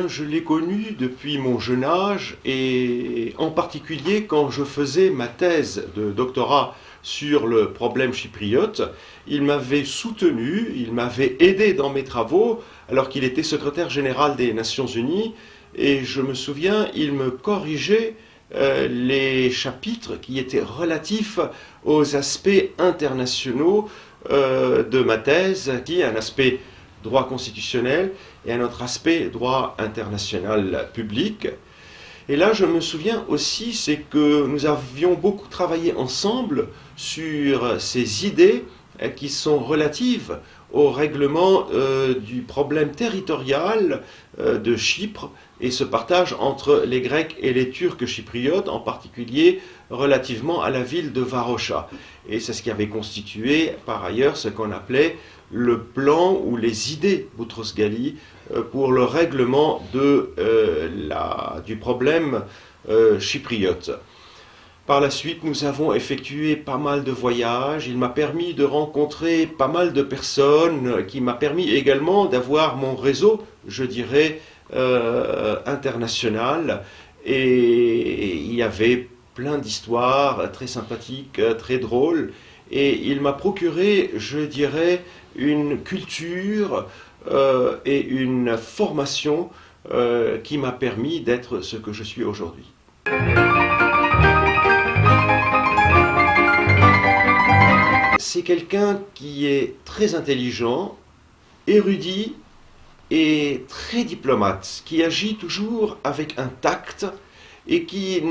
bien, je l'ai connu depuis mon jeune âge et en particulier quand je faisais ma thèse de doctorat sur le problème chypriote. Il m'avait soutenu, il m'avait aidé dans mes travaux alors qu'il était secrétaire général des Nations Unies et je me souviens, il me corrigeait les chapitres qui étaient relatifs aux aspects internationaux de ma thèse, qui est un aspect droit constitutionnel et un autre aspect droit international public. Et là, je me souviens aussi, c'est que nous avions beaucoup travaillé ensemble sur ces idées qui sont relatives au règlement du problème territorial de Chypre et ce partage entre les Grecs et les Turcs chypriotes, en particulier relativement à la ville de Varosha. Et c'est ce qui avait constitué par ailleurs ce qu'on appelait le plan ou les idées Boutros-Ghali pour le règlement du problème chypriote. Par la suite, nous avons effectué pas mal de voyages. Il m'a permis de rencontrer pas mal de personnes, qui m'a permis également d'avoir mon réseau, je dirais, international. Et il y avait plein d'histoires très sympathiques, très drôles. Et il m'a procuré, je dirais, une culture et une formation qui m'a permis d'être ce que je suis aujourd'hui. C'est quelqu'un qui est très intelligent, érudit et très diplomate, qui agit toujours avec un tact et qui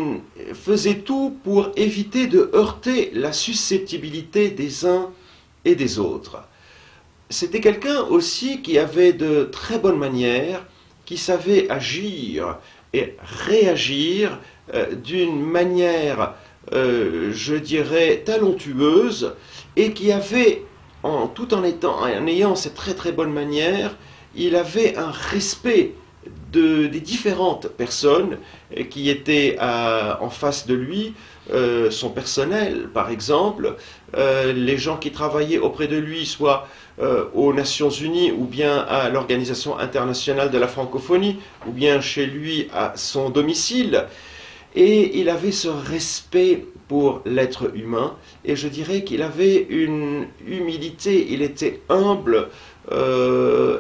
faisait tout pour éviter de heurter la susceptibilité des uns et des autres. C'était quelqu'un aussi qui avait de très bonnes manières, qui savait agir et réagir d'une manière, je dirais, talentueuse, et qui avait, tout en ayant cette très très bonne manière, il avait un respect des différentes personnes qui étaient en face de lui, son personnel par exemple, les gens qui travaillaient auprès de lui, soit aux Nations Unies ou bien à l'Organisation internationale de la francophonie, ou bien chez lui à son domicile. Et il avait ce respect pour l'être humain, et je dirais qu'il avait une humilité, il était humble,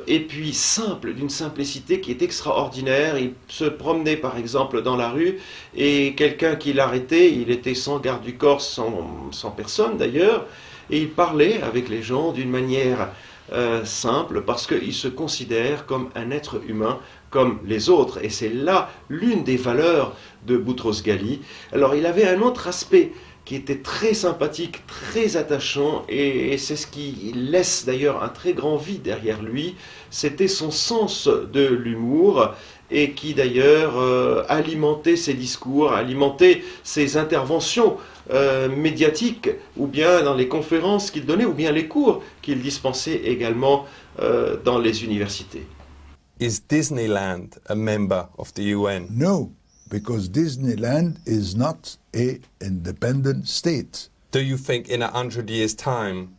et puis simple, d'une simplicité qui est extraordinaire. Il se promenait par exemple dans la rue, et quelqu'un qui l'arrêtait, il était sans garde du corps, sans personne d'ailleurs, et il parlait avec les gens d'une manière simple, parce qu'il se considère comme un être humain, comme les autres, et c'est là l'une des valeurs de Boutros-Ghali. Alors il avait un autre aspect qui était très sympathique, très attachant, et c'est ce qui laisse d'ailleurs un très grand vide derrière lui, c'était son sens de l'humour, et qui d'ailleurs alimentait ses discours, alimentait ses interventions médiatiques, ou bien dans les conférences qu'il donnait, ou bien les cours qu'il dispensait également dans les universités. Is Disneyland a member of the UN? No, because Disneyland is not an independent state. Do you think in 100 years' time,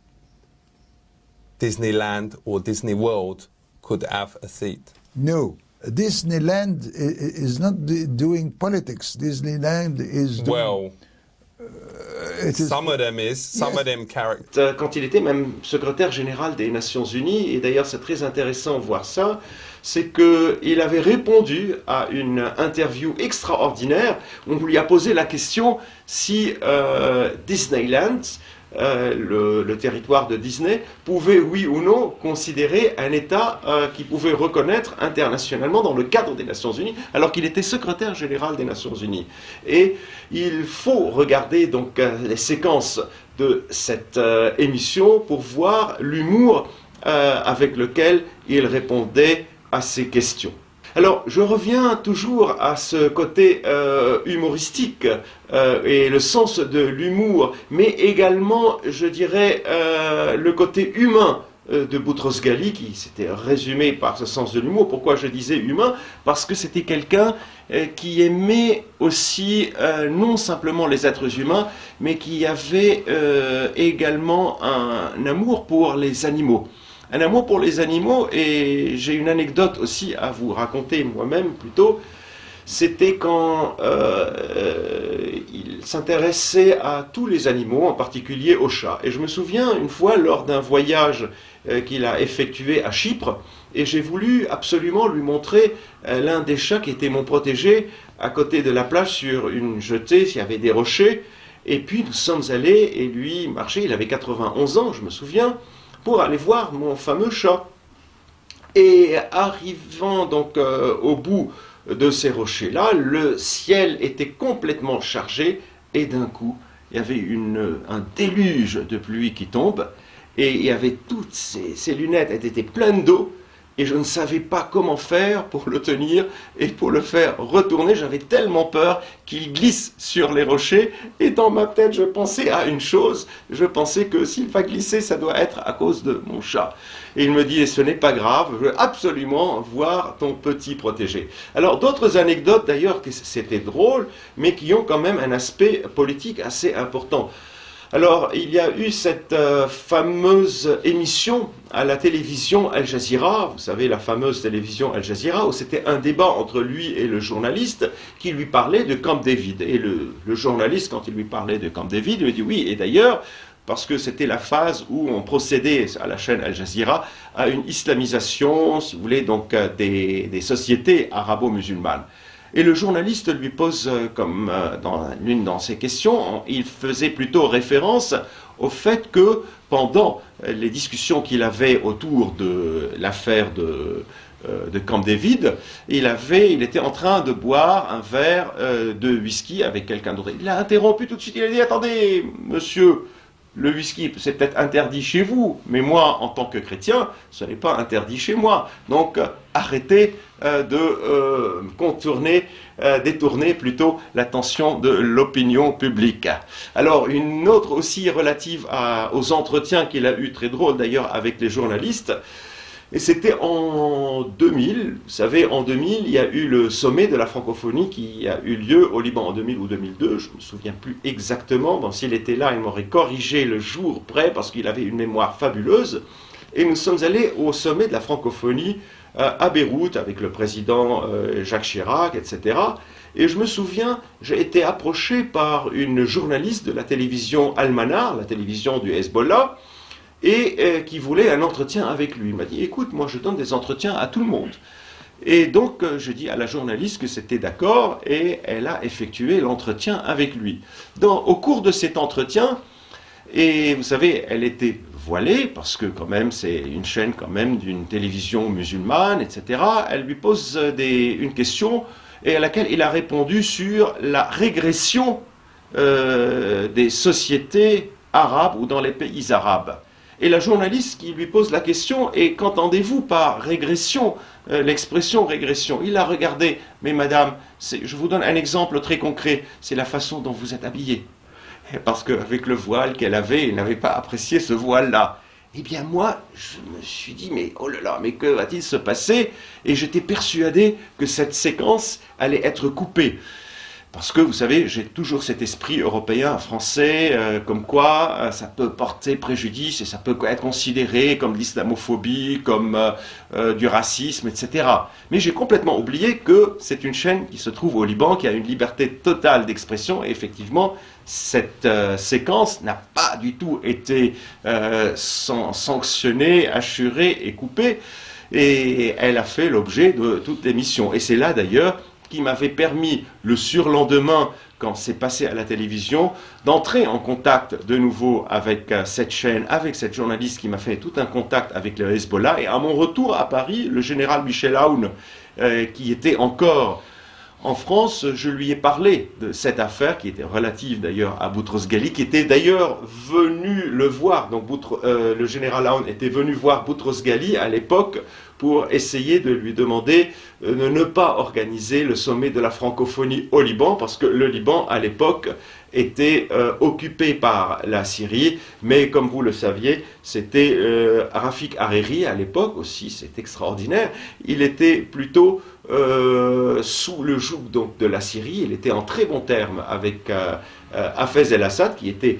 Disneyland or Disney World could have a seat? No. Disneyland is not doing politics. Disneyland is doing... Well, some of them is, some of them characters. Quand il était même secrétaire général des Nations Unies, et d'ailleurs c'est très intéressant de voir ça, c'est qu'il avait répondu à une interview extraordinaire. On lui a posé la question si Disneyland, le territoire de Disney, pouvait oui ou non considérer un État qui pouvait reconnaître internationalement dans le cadre des Nations Unies, alors qu'il était secrétaire général des Nations Unies. Et il faut regarder donc les séquences de cette émission pour voir l'humour avec lequel il répondait à ces questions. Alors, je reviens toujours à ce côté humoristique et le sens de l'humour, mais également, je dirais, le côté humain de Boutros-Ghali, qui s'était résumé par ce sens de l'humour. Pourquoi je disais humain? Parce que c'était quelqu'un qui aimait aussi non simplement les êtres humains, mais qui avait également un amour pour les animaux. un amour pour les animaux, et j'ai une anecdote aussi à vous raconter moi-même plutôt. C'était quand il s'intéressait à tous les animaux, en particulier aux chats. Et je me souviens une fois lors d'un voyage qu'il a effectué à Chypre, et j'ai voulu absolument lui montrer l'un des chats qui était mon protégé à côté de la plage sur une jetée, il y avait des rochers. Et puis nous sommes allés, et lui marchait, il avait 91 ans, je me souviens, pour aller voir mon fameux chat. Et arrivant donc au bout de ces rochers-là, le ciel était complètement chargé, et d'un coup, il y avait un déluge de pluie qui tombe, et il y avait toutes ces lunettes, elles étaient pleines d'eau, et je ne savais pas comment faire pour le tenir et pour le faire retourner. J'avais tellement peur qu'il glisse sur les rochers, et dans ma tête, je pensais à une chose, je pensais que s'il va glisser, ça doit être à cause de mon chat. Et il me dit, ce n'est pas grave, je veux absolument voir ton petit protégé. Alors d'autres anecdotes d'ailleurs, c'était drôle, mais qui ont quand même un aspect politique assez important. Alors, il y a eu cette fameuse émission à la télévision Al Jazeera, vous savez, la fameuse télévision Al Jazeera, où c'était un débat entre lui et le journaliste qui lui parlait de Camp David. Et le journaliste, quand il lui parlait de Camp David, lui dit oui, et d'ailleurs, parce que c'était la phase où on procédait à la chaîne Al Jazeera à une islamisation, si vous voulez, donc des sociétés arabo-musulmanes. Et le journaliste lui pose, comme dans l'une de ses questions, il faisait plutôt référence au fait que pendant les discussions qu'il avait autour de l'affaire de Camp David, il était en train de boire un verre de whisky avec quelqu'un d'autre. Il l'a interrompu tout de suite, il a dit « Attendez, monsieur, le whisky, c'est peut-être interdit chez vous, mais moi, en tant que chrétien, ce n'est pas interdit chez moi. Donc, arrêtez de détourner plutôt l'attention de l'opinion publique. » Alors, une autre aussi relative aux entretiens qu'il a eu, très drôle d'ailleurs, avec les journalistes, et c'était en 2000, vous savez, en 2000, il y a eu le sommet de la francophonie qui a eu lieu au Liban en 2000 ou 2002, je ne me souviens plus exactement. Bon, s'il était là, il m'aurait corrigé le jour près parce qu'il avait une mémoire fabuleuse. Et nous sommes allés au sommet de la francophonie à Beyrouth avec le président Jacques Chirac, etc. Et je me souviens, j'ai été approché par une journaliste de la télévision Al-Manar, la télévision du Hezbollah, et qui voulait un entretien avec lui. Il m'a dit, écoute, moi je donne des entretiens à tout le monde. Et donc je dis à la journaliste que c'était d'accord, et elle a effectué l'entretien avec lui. Au cours de cet entretien, et vous savez, elle était voilée, parce que quand même c'est une chaîne quand même d'une télévision musulmane, etc. Elle lui pose une question, et à laquelle il a répondu sur la régression des sociétés arabes ou dans les pays arabes. Et la journaliste qui lui pose la question, et qu'entendez-vous par régression, l'expression régression? Il a regardé, mais madame, je vous donne un exemple très concret, c'est la façon dont vous êtes habillée. Parce qu'avec le voile qu'elle avait, il n'avait pas apprécié ce voile-là. Eh bien moi, je me suis dit, mais oh là là, mais que va-t-il se passer? Et j'étais persuadé que cette séquence allait être coupée. Parce que, vous savez, j'ai toujours cet esprit européen, français, comme quoi ça peut porter préjudice et ça peut être considéré comme de l'islamophobie, comme du racisme, etc. Mais j'ai complètement oublié que c'est une chaîne qui se trouve au Liban, qui a une liberté totale d'expression, et effectivement, cette séquence n'a pas du tout été sanctionnée, assurée et coupée, et elle a fait l'objet de toute l'émission. Et c'est là d'ailleurs qui m'avait permis le surlendemain, quand c'est passé à la télévision, d'entrer en contact de nouveau avec cette chaîne, avec cette journaliste qui m'a fait tout un contact avec le Hezbollah. Et à mon retour à Paris, le général Michel Aoun, qui était encore en France, je lui ai parlé de cette affaire qui était relative d'ailleurs à Boutros Ghali, qui était d'ailleurs venu le voir. Donc le général Aoun était venu voir Boutros Ghali à l'époque pour essayer de lui demander de ne pas organiser le sommet de la francophonie au Liban, parce que le Liban, à l'époque, était occupé par la Syrie, mais comme vous le saviez, c'était Rafik Hariri, à l'époque aussi, c'est extraordinaire, il était plutôt sous le joug donc, de la Syrie, il était en très bons termes avec Hafez el-Assad, qui était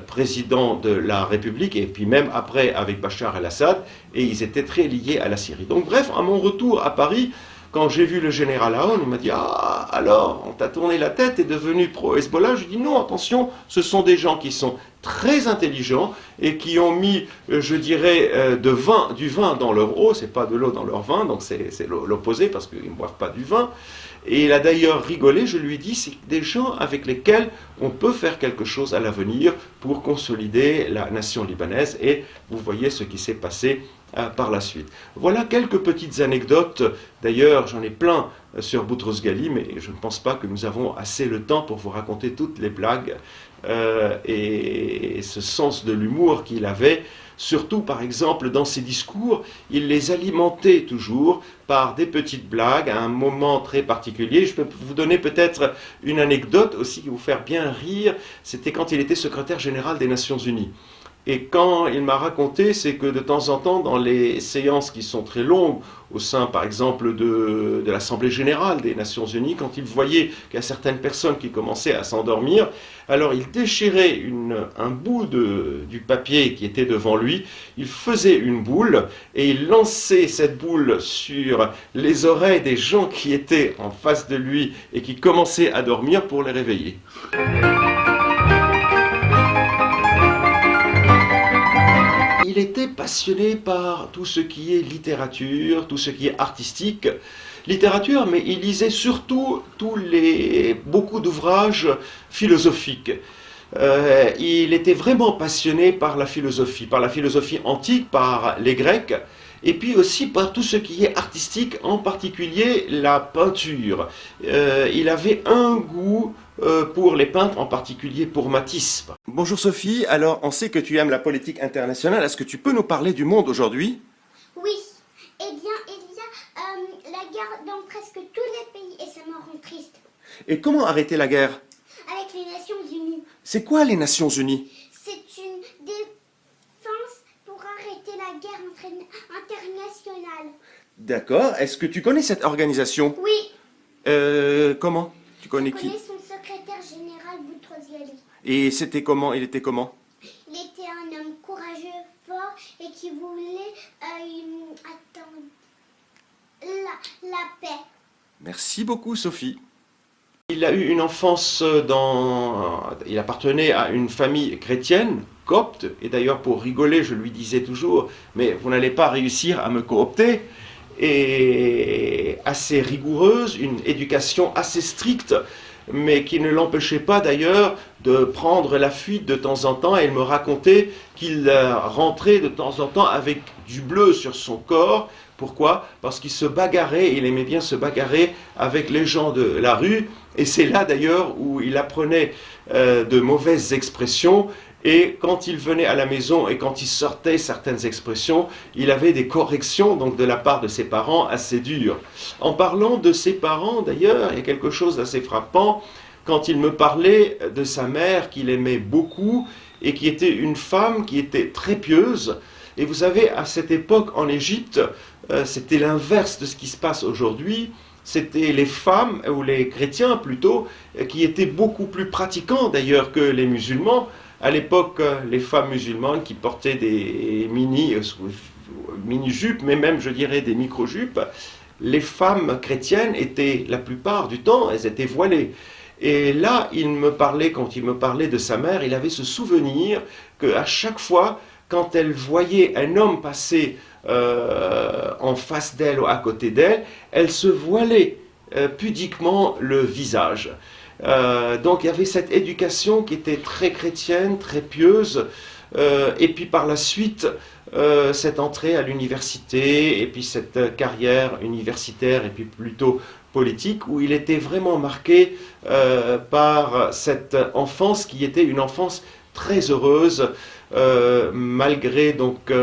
président de la République, et puis même après avec Bachar el-Assad, et ils étaient très liés à la Syrie. Donc bref, à mon retour à Paris, quand j'ai vu le général Aoun, il m'a dit « Ah, alors, on t'a tourné la tête, t'es devenu pro-Hezbollah ?» Je lui ai dit « Non, attention, ce sont des gens qui sont très intelligents et qui ont mis, je dirais, du vin dans leur eau, c'est pas de l'eau dans leur vin, donc c'est l'opposé parce qu'ils ne boivent pas du vin. » Et il a d'ailleurs rigolé, je lui ai dit « C'est des gens avec lesquels on peut faire quelque chose à l'avenir pour consolider la nation libanaise. » Et vous voyez ce qui s'est passé par la suite. Voilà quelques petites anecdotes. D'ailleurs, j'en ai plein sur Boutros Ghali, mais je ne pense pas que nous avons assez le temps pour vous raconter toutes les blagues et ce sens de l'humour qu'il avait. Surtout, par exemple, dans ses discours, il les alimentait toujours par des petites blagues à un moment très particulier. Je peux vous donner peut-être une anecdote aussi qui va vous faire bien rire. C'était quand il était secrétaire général des Nations Unies. Et quand il m'a raconté, c'est que de temps en temps, dans les séances qui sont très longues, au sein par exemple de l'Assemblée Générale des Nations Unies, quand il voyait qu'il y a certaines personnes qui commençaient à s'endormir, alors il déchirait un bout du papier qui était devant lui, il faisait une boule et il lançait cette boule sur les oreilles des gens qui étaient en face de lui et qui commençaient à dormir pour les réveiller. Il était passionné par tout ce qui est littérature, tout ce qui est artistique. Littérature, mais il lisait surtout beaucoup d'ouvrages philosophiques. Il était vraiment passionné par la philosophie antique, par les Grecs, et puis aussi par tout ce qui est artistique, en particulier la peinture. Il avait un goût pour les peintres, en particulier pour Matisse. Bonjour Sophie, alors on sait que tu aimes la politique internationale, est-ce que tu peux nous parler du monde aujourd'hui? Oui, eh bien il y a la guerre dans presque tous les pays et ça me rend triste. Et comment arrêter la guerre? Avec les Nations Unies. C'est quoi les Nations Unies? C'est une défense pour arrêter la guerre internationale. D'accord, est-ce que tu connais cette organisation? Oui. Comment? Tu connais Je qui? connais son secrétaire général Boutros Ghali. Et c'était comment? Il était comment? Il était un homme courageux, fort et qui voulait la paix. Merci beaucoup Sophie. Il a eu une enfance il appartenait à une famille chrétienne, copte, et d'ailleurs pour rigoler je lui disais toujours « mais vous n'allez pas réussir à me coopter » et assez rigoureuse, une éducation assez stricte, mais qui ne l'empêchait pas d'ailleurs de prendre la fuite de temps en temps. Et il me racontait qu'il rentrait de temps en temps avec du bleu sur son corps. Pourquoi? Parce qu'il se bagarrait, il aimait bien se bagarrer avec les gens de la rue. Et c'est là d'ailleurs où il apprenait de mauvaises expressions. Et quand il venait à la maison et quand il sortait certaines expressions, il avait des corrections donc de la part de ses parents assez dures. En parlant de ses parents d'ailleurs, il y a quelque chose d'assez frappant quand il me parlait de sa mère qu'il aimait beaucoup et qui était une femme qui était très pieuse. Et vous savez, à cette époque en Égypte, c'était l'inverse de ce qui se passe aujourd'hui. C'était les femmes, ou les chrétiens plutôt, qui étaient beaucoup plus pratiquants d'ailleurs que les musulmans. À l'époque, les femmes musulmanes qui portaient des mini-jupes, mais même, je dirais, des micro-jupes, les femmes chrétiennes étaient, la plupart du temps, elles étaient voilées. Et là, quand il me parlait de sa mère, il avait ce souvenir qu'à chaque fois, quand elle voyait un homme passer en face d'elle ou à côté d'elle, elle se voilait pudiquement le visage. Donc il y avait cette éducation qui était très chrétienne, très pieuse, et puis par la suite cette entrée à l'université et puis cette carrière universitaire et puis plutôt politique où il était vraiment marqué par cette enfance qui était une enfance très heureuse malgré donc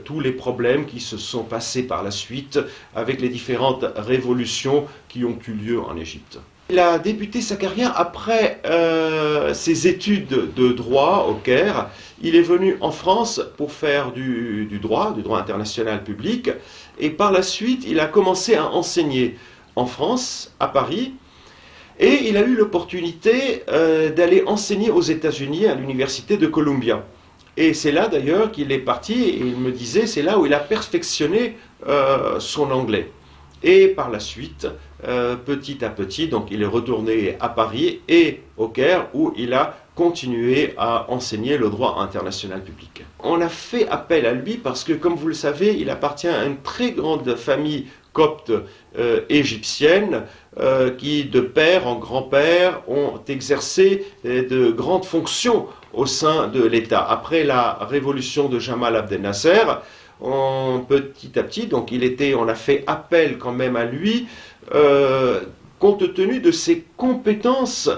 tous les problèmes qui se sont passés par la suite avec les différentes révolutions qui ont eu lieu en Égypte. Il a débuté sa carrière après ses études de droit au Caire. Il est venu en France pour faire du droit international public. Et par la suite, il a commencé à enseigner en France, à Paris. Et il a eu l'opportunité d'aller enseigner aux États-Unis à l'université de Columbia. Et c'est là d'ailleurs qu'il est parti, et il me disait, c'est là où il a perfectionné son anglais. Et par la suite, petit à petit, donc il est retourné à Paris et au Caire, où il a continué à enseigner le droit international public. On a fait appel à lui parce que, comme vous le savez, il appartient à une très grande famille copte égyptienne qui, de père en grand-père, ont exercé de grandes fonctions au sein de l'État. Après la révolution de Jamal Abdel Nasser, petit à petit, donc on a fait appel quand même à lui, compte tenu de ses compétences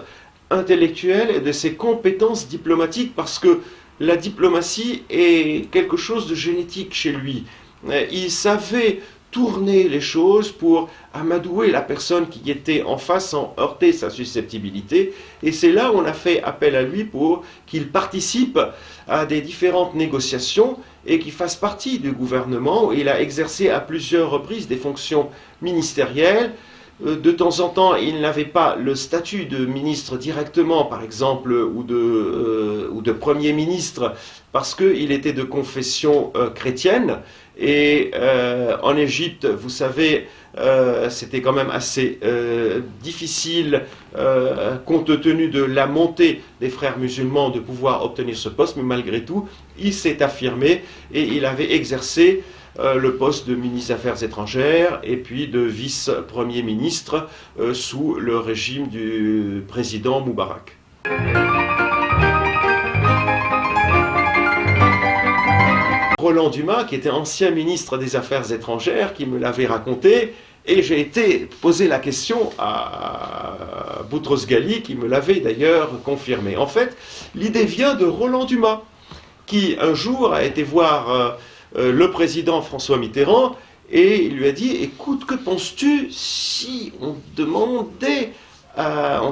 intellectuelles et de ses compétences diplomatiques, parce que la diplomatie est quelque chose de génétique chez lui. Il savait tourner les choses pour amadouer la personne qui était en face sans heurter sa susceptibilité, et c'est là où on a fait appel à lui pour qu'il participe à des différentes négociations et qu'il fasse partie du gouvernement. Il a exercé à plusieurs reprises des fonctions ministérielles. De temps en temps, il n'avait pas le statut de ministre directement, par exemple, ou de premier ministre, parce qu'il était de confession chrétienne. Et en Égypte, vous savez, c'était quand même assez difficile, compte tenu de la montée des frères musulmans, de pouvoir obtenir ce poste, mais malgré tout, il s'est affirmé et il avait exercé le poste de ministre des Affaires étrangères et puis de vice-premier ministre sous le régime du président Moubarak. Roland Dumas, qui était ancien ministre des Affaires étrangères, qui me l'avait raconté, et j'ai été poser la question à Boutros Ghali, qui me l'avait d'ailleurs confirmé. En fait, l'idée vient de Roland Dumas, qui un jour a été voir le président François Mitterrand, et il lui a dit « Écoute, que penses-tu si on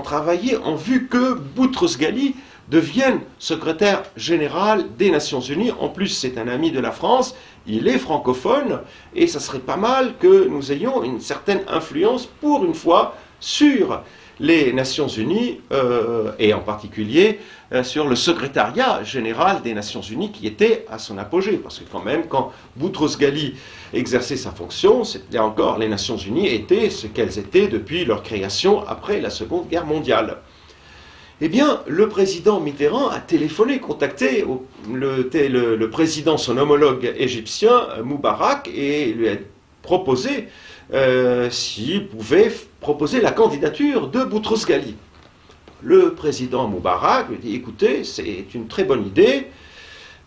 travaillait en vue que Boutros Ghali devienne secrétaire général des Nations Unies. En plus, c'est un ami de la France, il est francophone, et ça serait pas mal que nous ayons une certaine influence, pour une fois, sur les Nations Unies, et en particulier sur le secrétariat général des Nations Unies, qui était à son apogée. Parce que quand même, quand Boutros Ghali exerçait sa fonction, c'était encore, les Nations Unies étaient ce qu'elles étaient depuis leur création après la Seconde Guerre mondiale. Eh bien, le président Mitterrand a téléphoné, contacté le président, son homologue égyptien, Moubarak, et lui a proposé s'il pouvait proposer la candidature de Boutros Ghali. Le président Moubarak lui dit « Écoutez, c'est une très bonne idée,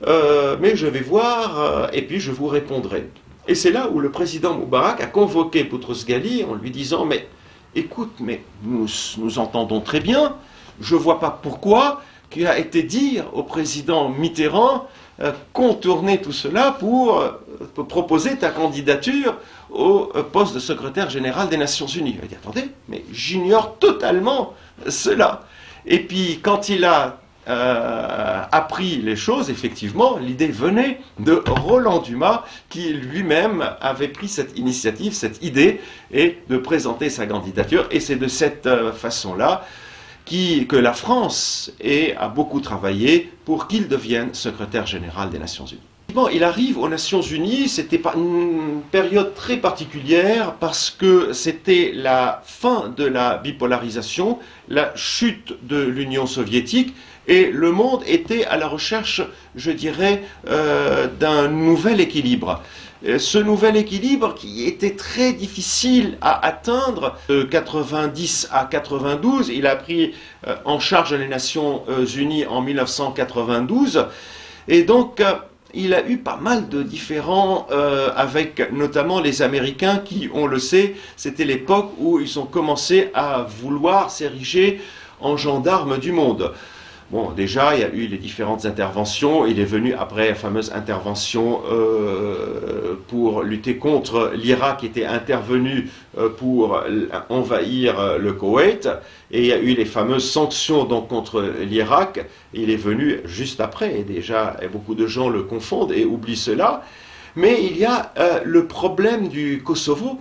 mais je vais voir, et puis je vous répondrai. » Et c'est là où le président Moubarak a convoqué Boutros Ghali en lui disant « Mais écoute, mais nous entendons très bien, je ne vois pas pourquoi qu'il a été dire au président Mitterrand contourner tout cela pour proposer ta candidature au poste de secrétaire général des Nations Unies. » Il a dit « Attendez, mais j'ignore totalement cela. » Et puis quand il a appris les choses, effectivement, l'idée venait de Roland Dumas, qui lui-même avait pris cette initiative, cette idée, et de présenter sa candidature. Et c'est de cette façon-là que la France a beaucoup travaillé pour qu'il devienne secrétaire général des Nations Unies. Bon, il arrive aux Nations Unies, c'était pas une période très particulière parce que c'était la fin de la bipolarisation, la chute de l'Union soviétique, et le monde était à la recherche, je dirais, d'un nouvel équilibre. Ce nouvel équilibre qui était très difficile à atteindre, de 90 à 92, il a pris en charge les Nations Unies en 1992, et donc il a eu pas mal de différends avec notamment les Américains qui, on le sait, c'était l'époque où ils ont commencé à vouloir s'ériger en gendarmes du monde. Bon, déjà, il y a eu les différentes interventions. Il est venu après la fameuse intervention pour lutter contre l'Irak, qui était intervenu pour envahir le Koweït. Et il y a eu les fameuses sanctions donc, contre l'Irak. Il est venu juste après. Et déjà, beaucoup de gens le confondent et oublient cela. Mais il y a le problème du Kosovo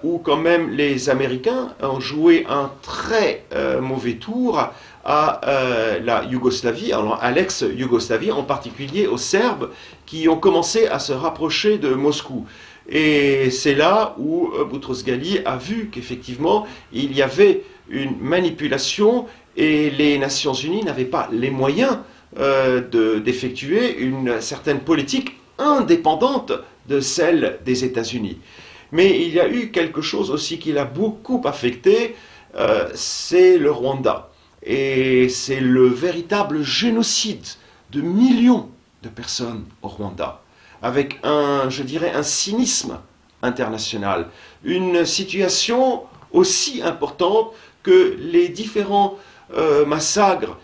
où quand même les Américains ont joué un très mauvais tour à la Yougoslavie, alors à l'ex-Yougoslavie, en particulier aux Serbes, qui ont commencé à se rapprocher de Moscou. Et c'est là où Boutros-Ghali a vu qu'effectivement, il y avait une manipulation et les Nations Unies n'avaient pas les moyens d'effectuer une certaine politique indépendante de celle des États-Unis. Mais il y a eu quelque chose aussi qui l'a beaucoup affecté, c'est le Rwanda. Et c'est le véritable génocide de millions de personnes au Rwanda, avec je dirais, un cynisme international, une situation aussi importante que les différents massacres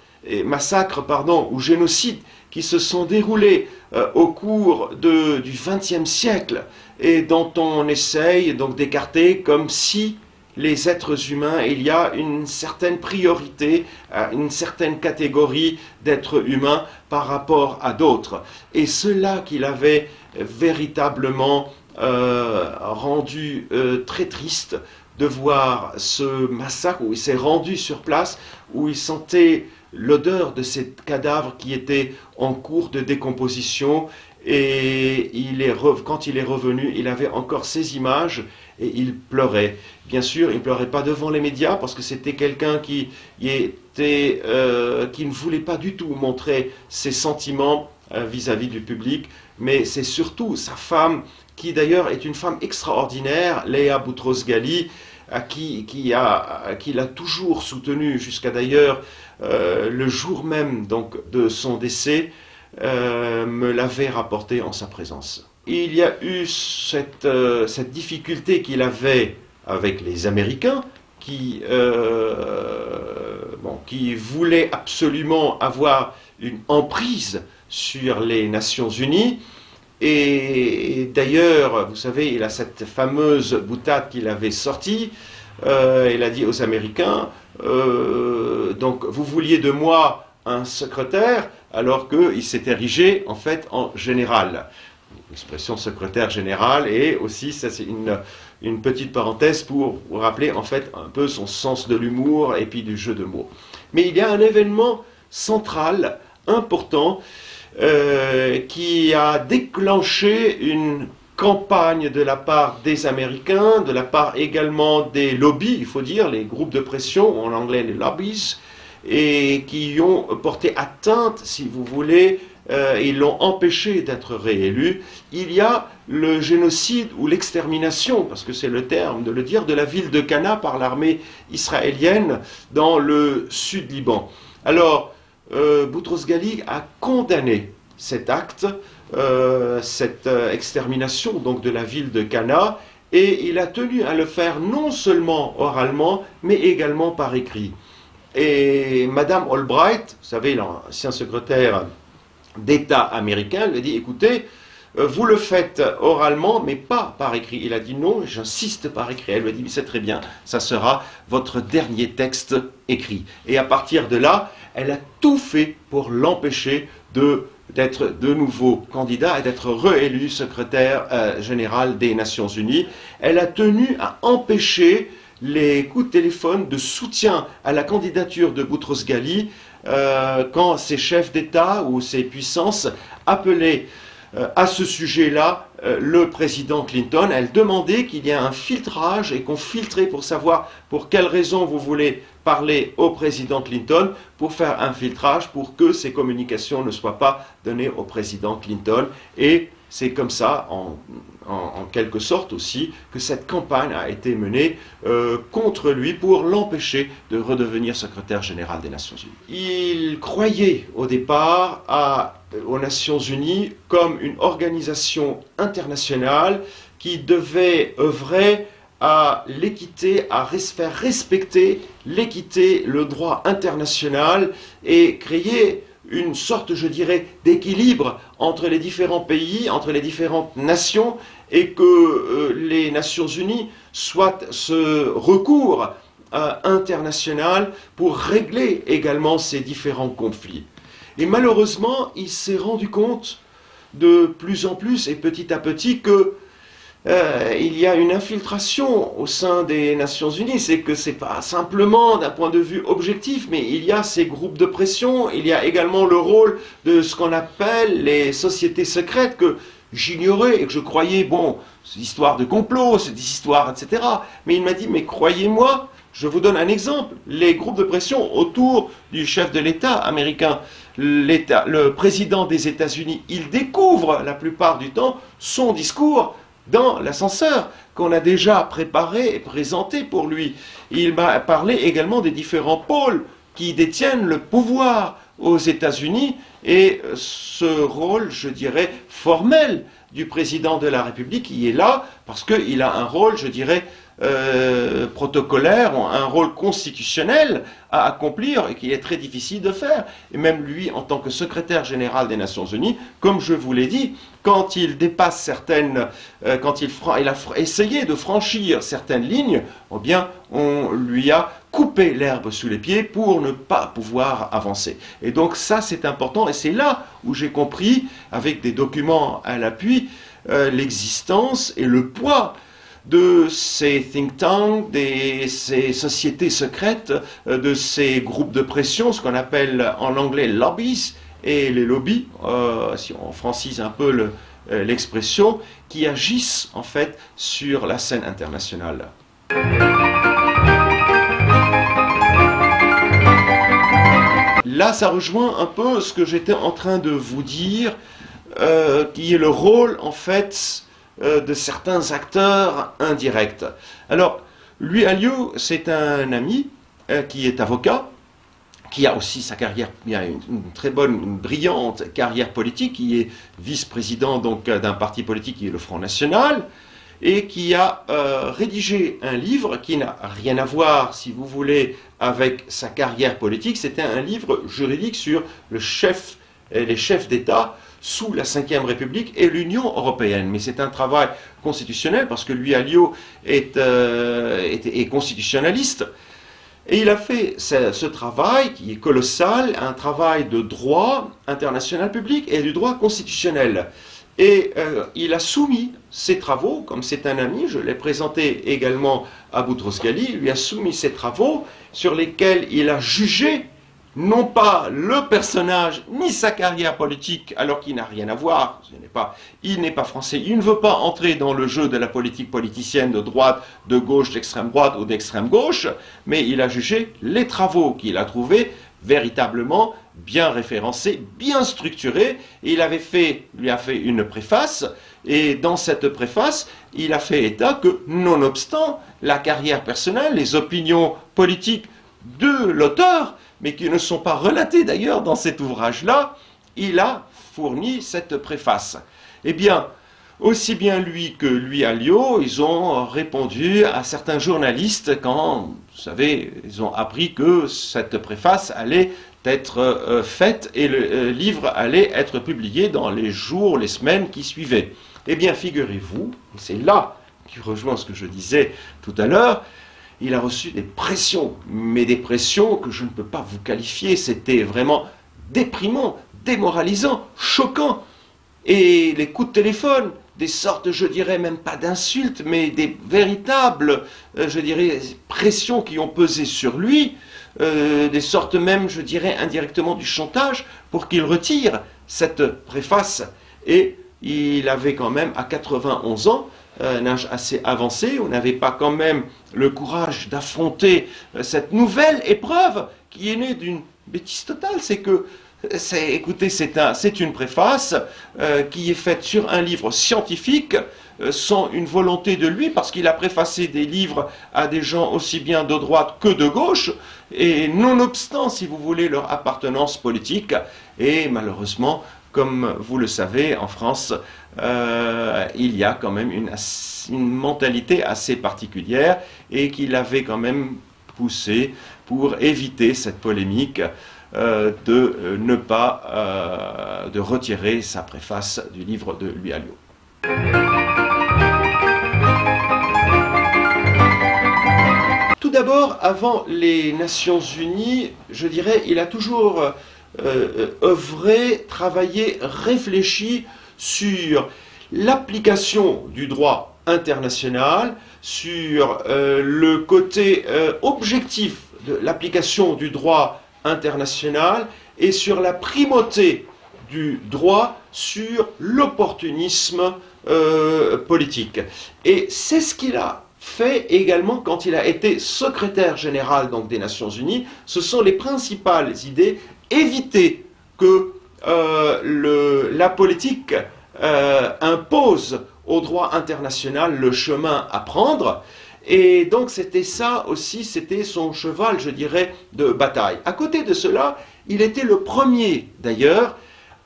ou génocides qui se sont déroulés au cours du XXe siècle et dont on essaye donc d'écarter comme si les êtres humains, il y a une certaine priorité, une certaine catégorie d'êtres humains par rapport à d'autres. Et cela qu'il avait véritablement rendu très triste de voir ce massacre où il s'est rendu sur place, où il sentait l'odeur de ces cadavres qui étaient en cours de décomposition. Et quand il est revenu, il avait encore ces images et il pleurait. Bien sûr, il ne pleurait pas devant les médias parce que c'était quelqu'un qui ne voulait pas du tout montrer ses sentiments vis-à-vis du public, mais c'est surtout sa femme, qui d'ailleurs est une femme extraordinaire, Léa Boutros-Ghali, qui l'a toujours soutenu jusqu'à d'ailleurs le jour même donc, de son décès, me l'avait rapporté en sa présence. Il y a eu cette difficulté qu'il avait avec les Américains qui voulaient absolument avoir une emprise sur les Nations Unies. Et d'ailleurs, vous savez, il a cette fameuse boutade qu'il avait sortie. Il a dit aux Américains, donc vous vouliez de moi un secrétaire, alors qu'il s'est érigé en fait en général. L'expression secrétaire général, et aussi, ça c'est une petite parenthèse pour vous rappeler en fait un peu son sens de l'humour et puis du jeu de mots. Mais il y a un événement central, important, qui a déclenché une campagne de la part des Américains, de la part également des lobbies, il faut dire, les groupes de pression, en anglais les lobbies, et qui ont porté atteinte, si vous voulez, ils l'ont empêché d'être réélu. Il y a le génocide ou l'extermination, parce que c'est le terme de le dire, de la ville de Cana par l'armée israélienne dans le sud Liban. Alors, Boutros-Ghali a condamné cet acte, cette extermination donc de la ville de Cana, et il a tenu à le faire non seulement oralement, mais également par écrit. Et Madame Albright, vous savez, l'ancien secrétaire d'État américain, lui a dit, écoutez, vous le faites oralement, mais pas par écrit. Il a dit non, j'insiste par écrit. Elle lui a dit, c'est très bien, ça sera votre dernier texte écrit. Et à partir de là, elle a tout fait pour l'empêcher d'être de nouveau candidat et d'être réélu secrétaire général des Nations Unies. Elle a tenu à empêcher les coups de téléphone de soutien à la candidature de Boutros-Ghali quand ses chefs d'État ou ses puissances appelaient à ce sujet-là le président Clinton. Elle demandait qu'il y ait un filtrage et qu'on filtrait pour savoir pour quelles raisons vous voulez parler au président Clinton, pour faire un filtrage pour que ces communications ne soient pas données au président Clinton. Et c'est comme ça, en quelque sorte aussi, que cette campagne a été menée contre lui pour l'empêcher de redevenir secrétaire général des Nations Unies. Il croyait au départ aux Nations Unies comme une organisation internationale qui devait œuvrer à l'équité, à faire respecter l'équité, le droit international et créer une sorte, je dirais, d'équilibre entre les différents pays, entre les différentes nations, et que les Nations Unies soient ce recours international pour régler également ces différents conflits. Et malheureusement, il s'est rendu compte de plus en plus et petit à petit que il y a une infiltration au sein des Nations Unies. C'est que c'est pas simplement d'un point de vue objectif, mais il y a ces groupes de pression, il y a également le rôle de ce qu'on appelle les sociétés secrètes que j'ignorais et que je croyais, bon, c'est des histoires de complot, c'est des histoires, etc. Mais il m'a dit, mais croyez-moi, je vous donne un exemple, les groupes de pression autour du chef de l'État américain, le président des États-Unis, il découvre la plupart du temps son discours dans l'ascenseur qu'on a déjà préparé et présenté pour lui. Il m'a parlé également des différents pôles qui détiennent le pouvoir aux États-Unis et ce rôle, je dirais, formel du président de la République qui est là parce qu'il a un rôle, je dirais, protocolaire, un rôle constitutionnel à accomplir et qui est très difficile de faire. Et même lui, en tant que secrétaire général des Nations Unies, comme je vous l'ai dit, quand il dépasse certaines, quand il a essayé de franchir certaines lignes, eh bien, on lui a coupé l'herbe sous les pieds pour ne pas pouvoir avancer. Et donc ça, c'est important et c'est là où j'ai compris, avec des documents à l'appui, l'existence et le poids de ces think tanks, de ces sociétés secrètes, de ces groupes de pression, ce qu'on appelle en anglais lobbies, et les lobbies, si on francise un peu l'expression, qui agissent en fait sur la scène internationale. Là, ça rejoint un peu ce que j'étais en train de vous dire, qui est le rôle en fait de certains acteurs indirects. Alors, Louis Alliot, c'est un ami qui est avocat, qui a aussi sa carrière, il a une très bonne, une brillante carrière politique, qui est vice-président donc d'un parti politique qui est le Front National, et qui a rédigé un livre qui n'a rien à voir, si vous voulez, avec sa carrière politique. C'était un livre juridique sur les chefs d'État sous la Ve République et l'Union européenne. Mais c'est un travail constitutionnel parce que Louis Alliot est constitutionnaliste. Et il a fait ce travail qui est colossal, un travail de droit international public et du droit constitutionnel. Et il a soumis ses travaux, comme c'est un ami, je l'ai présenté également à Boutros-Ghali, il lui a soumis ses travaux sur lesquels il a jugé non pas le personnage, ni sa carrière politique, alors qu'il n'a rien à voir, il n'est pas français, il ne veut pas entrer dans le jeu de la politique politicienne de droite, de gauche, d'extrême droite ou d'extrême gauche, mais il a jugé les travaux qu'il a trouvés véritablement bien référencés, bien structurés, et lui a fait une préface, et dans cette préface, il a fait état que, nonobstant la carrière personnelle, les opinions politiques de l'auteur, mais qui ne sont pas relatées d'ailleurs dans cet ouvrage-là, il a fourni cette préface. Eh bien, aussi bien lui que Louis Alliot, ils ont répondu à certains journalistes quand, vous savez, ils ont appris que cette préface allait être faite et le livre allait être publié dans les jours, les semaines qui suivaient. Eh bien, figurez-vous, et c'est là qui rejoint ce que je disais tout à l'heure, il a reçu des pressions, mais des pressions que je ne peux pas vous qualifier, c'était vraiment déprimant, démoralisant, choquant. Et les coups de téléphone, des sortes, je dirais même pas d'insultes, mais des véritables, je dirais, pressions qui ont pesé sur lui, des sortes même, je dirais, indirectement du chantage pour qu'il retire cette préface. Et il avait quand même, à 91 ans, un âge assez avancé, on n'avait pas quand même le courage d'affronter cette nouvelle épreuve qui est née d'une bêtise totale. C'est que, écoutez, c'est une préface qui est faite sur un livre scientifique sans une volonté de lui, parce qu'il a préfacé des livres à des gens aussi bien de droite que de gauche, et nonobstant, si vous voulez, leur appartenance politique. Et malheureusement, comme vous le savez, en France, il y a quand même une mentalité assez particulière et qu'il avait quand même poussé pour éviter cette polémique de retirer sa préface du livre de Louis Alliot. Tout d'abord, avant les Nations Unies, je dirais, il a toujours œuvré, travaillé, réfléchi sur l'application du droit international, sur le côté objectif de l'application du droit international et sur la primauté du droit sur l'opportunisme politique. Et c'est ce qu'il a fait également quand il a été secrétaire général donc, des Nations Unies. Ce sont les principales idées: éviter que la politique impose au droit international le chemin à prendre. Et donc c'était ça aussi, c'était son cheval, je dirais, de bataille. À côté de cela, il était le premier d'ailleurs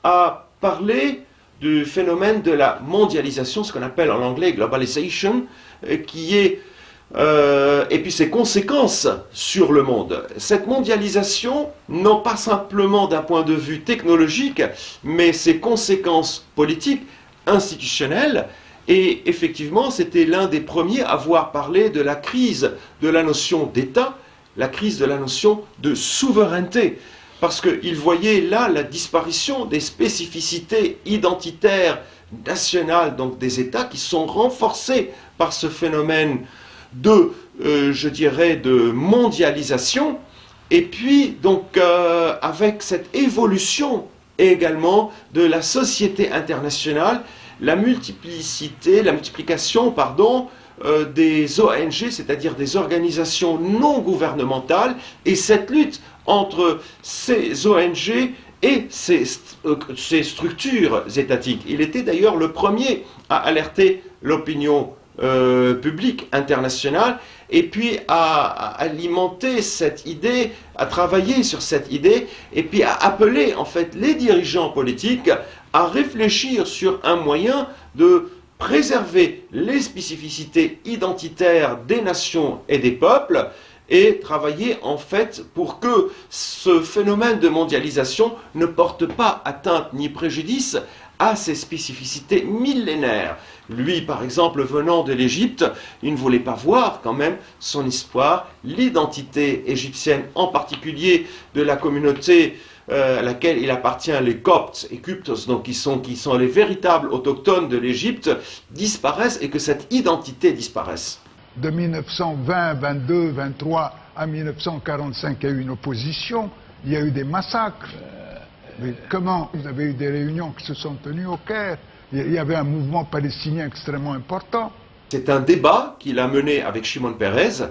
à parler du phénomène de la mondialisation, ce qu'on appelle en anglais globalization, qui est et puis ses conséquences sur le monde. Cette mondialisation, non pas simplement d'un point de vue technologique, mais ses conséquences politiques, institutionnelles. Et effectivement, c'était l'un des premiers à avoir parlé de la crise de la notion d'État, la crise de la notion de souveraineté. Parce qu'il voyait là la disparition des spécificités identitaires nationales, donc des États, qui sont renforcées par ce phénomène de, je dirais, de mondialisation. Et puis, donc, avec cette évolution également de la société internationale, la multiplication, des ONG, c'est-à-dire des organisations non gouvernementales, et cette lutte entre ces ONG et ces structures étatiques. Il était d'ailleurs le premier à alerter l'opinion publique internationale et puis à alimenter cette idée, à travailler sur cette idée et puis à appeler en fait les dirigeants politiques à réfléchir sur un moyen de préserver les spécificités identitaires des nations et des peuples et travailler en fait pour que ce phénomène de mondialisation ne porte pas atteinte ni préjudice à ces spécificités millénaires. Lui, par exemple, venant de l'Égypte, il ne voulait pas voir quand même son histoire, l'identité égyptienne, en particulier de la communauté à laquelle il appartient, les Coptes et Cuptos, donc qui sont les véritables autochtones de l'Égypte, disparaissent et que cette identité disparaisse. De 1920, 22, 23 à 1945, il y a eu une opposition, il y a eu des massacres. Mais comment? Vous avez eu des réunions qui se sont tenues au Caire. Il y avait un mouvement palestinien extrêmement important. C'est un débat qu'il a mené avec Shimon Peres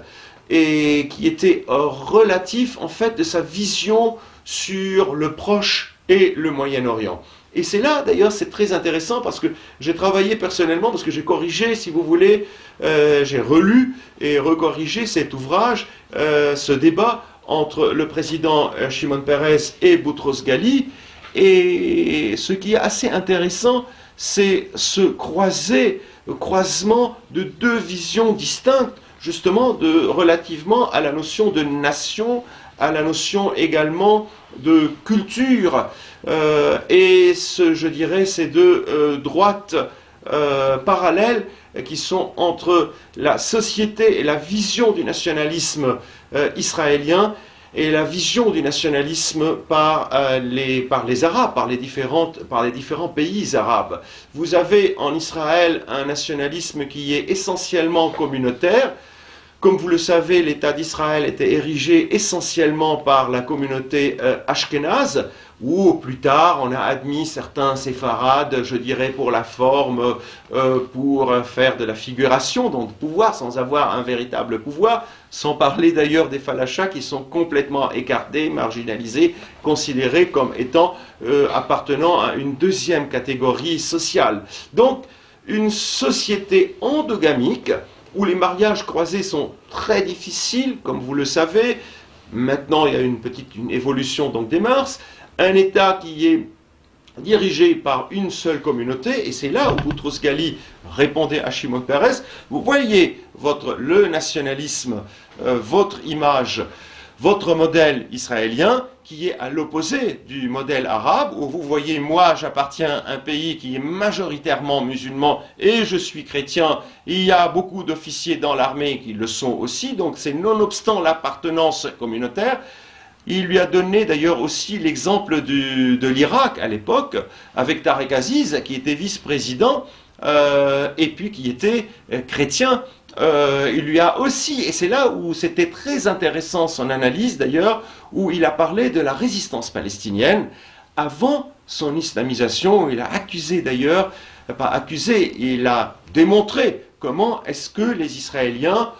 et qui était relatif en fait de sa vision sur le Proche et le Moyen-Orient. Et c'est là, d'ailleurs, c'est très intéressant parce que j'ai travaillé personnellement, parce que j'ai corrigé, si vous voulez, j'ai relu et recorrigé cet ouvrage, ce débat entre le président Shimon Peres et Boutros Ghali. Et ce qui est assez intéressant, c'est ce croisement de deux visions distinctes, justement, relativement à la notion de nation, à la notion également de culture, et je dirais ces deux droites parallèles qui sont entre la société et la vision du nationalisme israélien et la vision du nationalisme par les Arabes, par les différents pays arabes. Vous avez en Israël un nationalisme qui est essentiellement communautaire. Comme vous le savez, l'État d'Israël était érigé essentiellement par la communauté ashkénaze, où plus tard on a admis certains séfarades, je dirais pour la forme, pour faire de la figuration, donc pouvoir sans avoir un véritable pouvoir, sans parler d'ailleurs des falachas qui sont complètement écartés, marginalisés, considérés comme étant appartenant à une deuxième catégorie sociale. Donc une société endogamique, où les mariages croisés sont très difficiles, comme vous le savez. Maintenant, il y a une évolution donc des mœurs. Un État qui est dirigé par une seule communauté, et c'est là où Boutros Ghali répondait à Shimon Peres. Vous voyez le nationalisme, votre image, votre modèle israélien, qui est à l'opposé du modèle arabe, où vous voyez, moi, j'appartiens à un pays qui est majoritairement musulman et je suis chrétien. Il y a beaucoup d'officiers dans l'armée qui le sont aussi, donc c'est nonobstant l'appartenance communautaire. Il lui a donné d'ailleurs aussi l'exemple de l'Irak à l'époque, avec Tarek Aziz, qui était vice-président, et puis qui était chrétien. Il lui a aussi, et c'est là où c'était très intéressant son analyse d'ailleurs, où il a parlé de la résistance palestinienne avant son islamisation. Il a accusé d'ailleurs, pas accusé, il a démontré comment est-ce que les Israéliens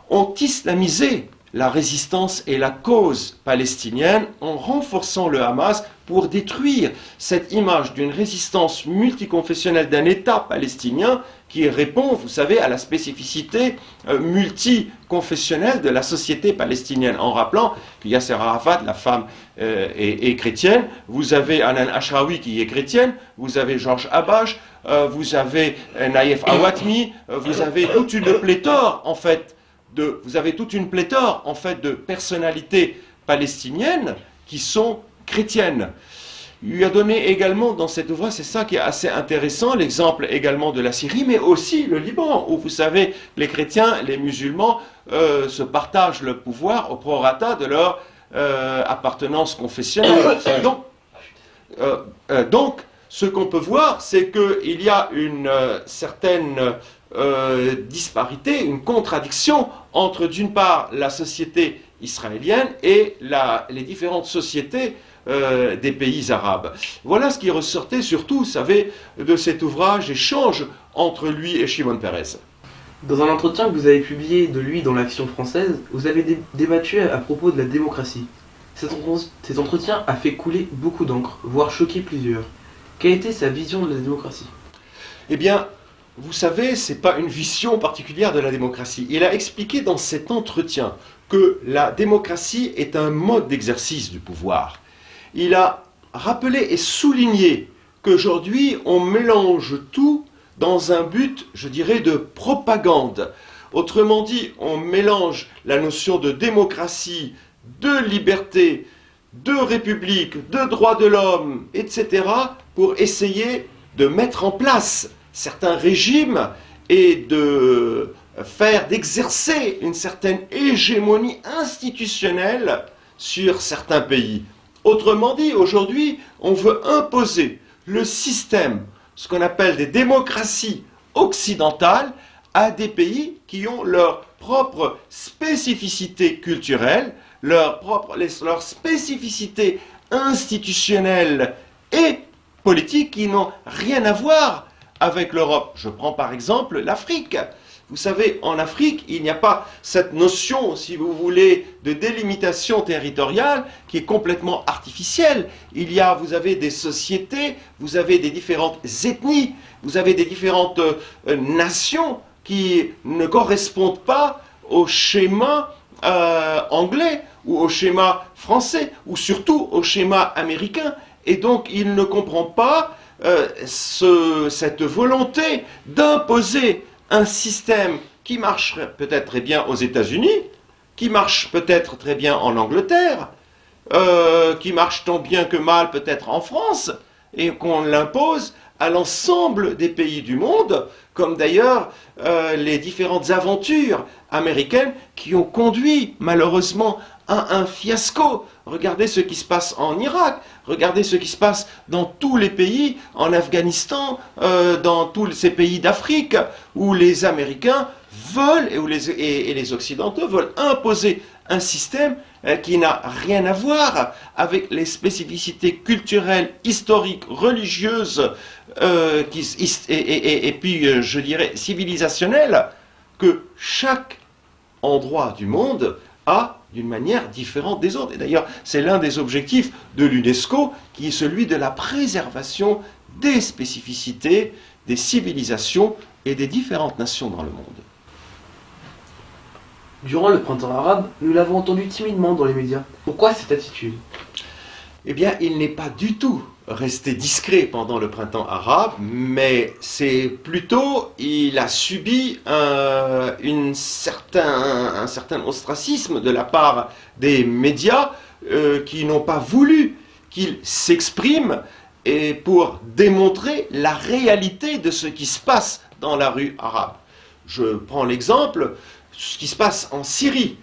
ont islamisé la résistance et la cause palestinienne en renforçant le Hamas pour détruire cette image d'une résistance multiconfessionnelle d'un État palestinien qui répond, vous savez, à la spécificité multiconfessionnelle de la société palestinienne, en rappelant que Yasser Arafat, la femme, est chrétienne, vous avez Hanan Ashrawi qui est chrétienne, vous avez Georges Habash, vous avez Naïef Awatmi, vous avez toute une pléthore, en fait, de personnalités palestiniennes qui sont chrétiennes. Il lui a donné également dans cet ouvrage, c'est ça qui est assez intéressant, l'exemple également de la Syrie, mais aussi le Liban, où vous savez, les chrétiens, les musulmans se partagent le pouvoir au prorata de leur appartenance confessionnelle. Donc, ce qu'on peut voir, c'est qu'il y a une certaine disparité, une contradiction entre d'une part la société israélienne et les différentes sociétés des pays arabes. Voilà ce qui ressortait surtout, vous savez, de cet ouvrage, échange entre lui et Shimon Peres. Dans un entretien que vous avez publié de lui dans l'Action française, vous avez débattu à propos de la démocratie. Cet entretien a fait couler beaucoup d'encre, voire choquer plusieurs. Quelle était sa vision de la démocratie? Eh bien, vous savez, ce n'est pas une vision particulière de la démocratie. Il a expliqué dans cet entretien que la démocratie est un mode d'exercice du pouvoir. Il a rappelé et souligné qu'aujourd'hui, on mélange tout dans un but, je dirais, de propagande. Autrement dit, on mélange la notion de démocratie, de liberté, de république, de droits de l'homme, etc., pour essayer de mettre en place certains régimes et d'exercer une certaine hégémonie institutionnelle sur certains pays. Autrement dit, aujourd'hui, on veut imposer le système, ce qu'on appelle des démocraties occidentales, à des pays qui ont leur propre spécificité culturelle, leur spécificité institutionnelle et politique qui n'ont rien à voir avec l'Europe. Je prends par exemple l'Afrique. Vous savez, en Afrique, il n'y a pas cette notion, si vous voulez, de délimitation territoriale qui est complètement artificielle. Vous avez des sociétés, vous avez des différentes ethnies, vous avez des différentes nations qui ne correspondent pas au schéma anglais ou au schéma français ou surtout au schéma américain. Et donc, il ne comprend pas cette volonté d'imposer un système qui marche peut-être très bien aux États-Unis, qui marche peut-être très bien en Angleterre, qui marche tant bien que mal peut-être en France, et qu'on l'impose à l'ensemble des pays du monde, comme d'ailleurs les différentes aventures américaines qui ont conduit malheureusement à un fiasco. Regardez ce qui se passe en Irak, regardez ce qui se passe dans tous les pays, en Afghanistan, dans tous ces pays d'Afrique, où les Américains veulent, et les Occidentaux veulent imposer un système qui n'a rien à voir avec les spécificités culturelles, historiques, religieuses, et puis, je dirais, civilisationnelles, que chaque endroit du monde a d'une manière différente des autres. Et d'ailleurs, c'est l'un des objectifs de l'UNESCO, qui est celui de la préservation des spécificités, des civilisations et des différentes nations dans le monde. Durant le printemps arabe, nous l'avons entendu timidement dans les médias. Pourquoi cette attitude? Eh bien, il n'est pas du tout resté discret pendant le printemps arabe, mais c'est plutôt, il a subi un certain ostracisme de la part des médias qui n'ont pas voulu qu'il s'exprime et pour démontrer la réalité de ce qui se passe dans la rue arabe. Je prends l'exemple, ce qui se passe en Syrie,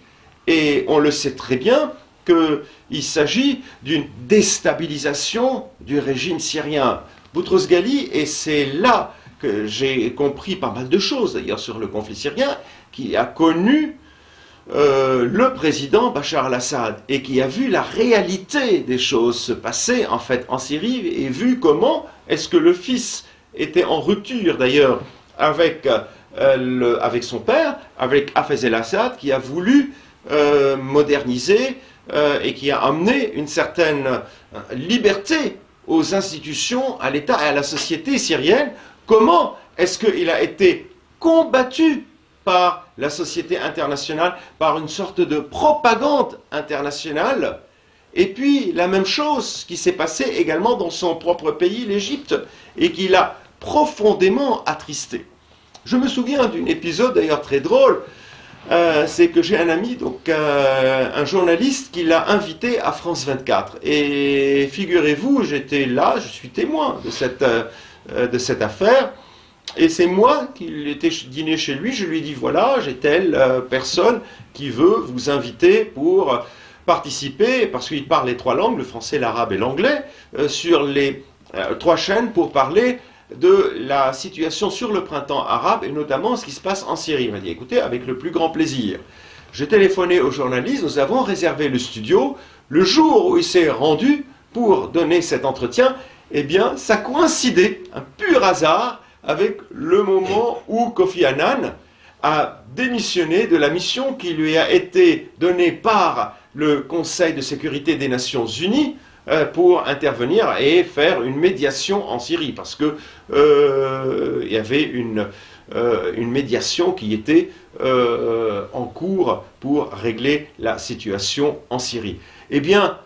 et on le sait très bien, qu'il s'agit d'une déstabilisation du régime syrien. Boutros-Ghali, et c'est là que j'ai compris pas mal de choses d'ailleurs sur le conflit syrien, qui a connu le président Bachar al-Assad et qui a vu la réalité des choses se passer en fait en Syrie et vu comment est-ce que le fils était en rupture d'ailleurs avec son père, avec Hafez el-Assad, qui a voulu moderniser et qui a amené une certaine liberté aux institutions, à l'État et à la société syrienne. Comment est-ce qu'il a été combattu par la société internationale, par une sorte de propagande internationale? Et puis la même chose qui s'est passée également dans son propre pays, l'Égypte, et qui l'a profondément attristé. Je me souviens d'un épisode d'ailleurs très drôle, c'est que j'ai un ami, donc un journaliste, qui l'a invité à France 24. Et figurez-vous, j'étais là, je suis témoin de cette affaire. Et c'est moi qui étais dîner chez lui, je lui ai dit voilà, j'ai telle personne qui veut vous inviter pour participer, parce qu'il parle les 3 langues, le français, l'arabe et l'anglais, sur les 3 chaînes pour parler de la situation sur le printemps arabe et notamment ce qui se passe en Syrie. Il m'a dit écoutez, avec le plus grand plaisir. J'ai téléphoné au journaliste, nous avons réservé le studio. Le jour où il s'est rendu pour donner cet entretien, eh bien, ça coïncidait, un pur hasard, avec le moment où Kofi Annan a démissionné de la mission qui lui a été donnée par le Conseil de sécurité des Nations Unies pour intervenir et faire une médiation en Syrie, parce que il y avait une médiation qui était en cours pour régler la situation en Syrie. Eh bien,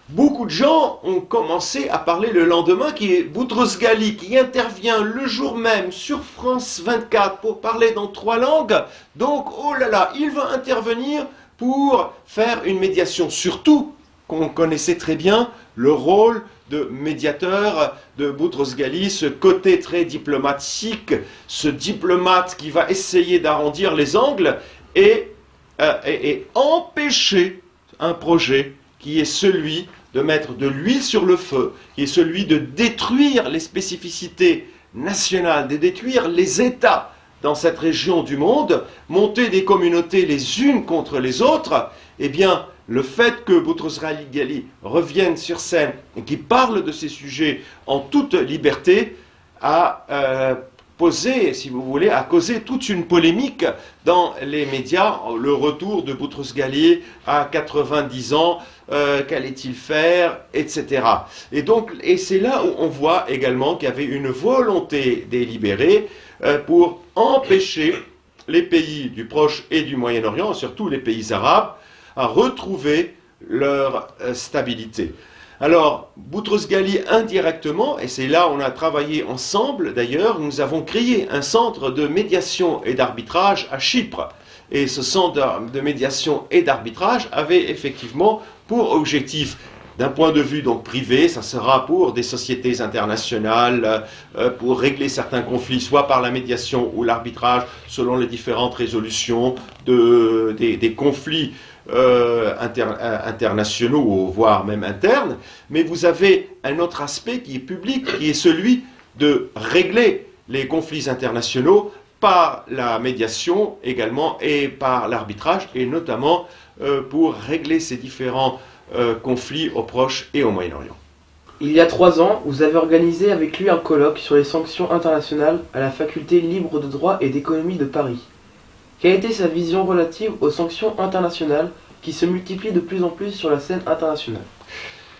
beaucoup de gens ont commencé à parler le lendemain, qui est Boutros-Ghali, qui intervient le jour même sur France 24 pour parler dans 3 langues. Donc, oh là là, il va intervenir pour faire une médiation. Surtout qu'on connaissait très bien le rôle de médiateur de Boutros-Ghali, ce côté très diplomatique, ce diplomate qui va essayer d'arrondir les angles et empêcher un projet qui est celui de mettre de l'huile sur le feu, qui est celui de détruire les spécificités nationales, de détruire les États dans cette région du monde, monter des communautés les unes contre les autres. Eh bien, le fait que Boutros-Ghali revienne sur scène et qu'il parle de ces sujets en toute liberté a posé, si vous voulez, a causé toute une polémique dans les médias. Le retour de Boutros-Ghali à 90 ans, qu'allait-il faire, etc. Et c'est là où on voit également qu'il y avait une volonté délibérée pour empêcher les pays du Proche et du Moyen-Orient, surtout les pays arabes, à retrouver leur stabilité. Alors, Boutros-Ghali indirectement, et c'est là où on a travaillé ensemble d'ailleurs, nous avons créé un centre de médiation et d'arbitrage à Chypre. Et ce centre de médiation et d'arbitrage avait effectivement pour objectif, d'un point de vue donc privé, ça sera pour des sociétés internationales, pour régler certains conflits, soit par la médiation ou l'arbitrage, selon les différentes résolutions des conflits internationaux, voire même internes. Mais vous avez un autre aspect qui est public, qui est celui de régler les conflits internationaux par la médiation également et par l'arbitrage, et notamment pour régler ces différents conflits au Proche et au Moyen-Orient. Il y a 3 ans, vous avez organisé avec lui un colloque sur les sanctions internationales à la faculté libre de droit et d'économie de Paris. Quelle a été sa vision relative aux sanctions internationales qui se multiplient de plus en plus sur la scène internationale?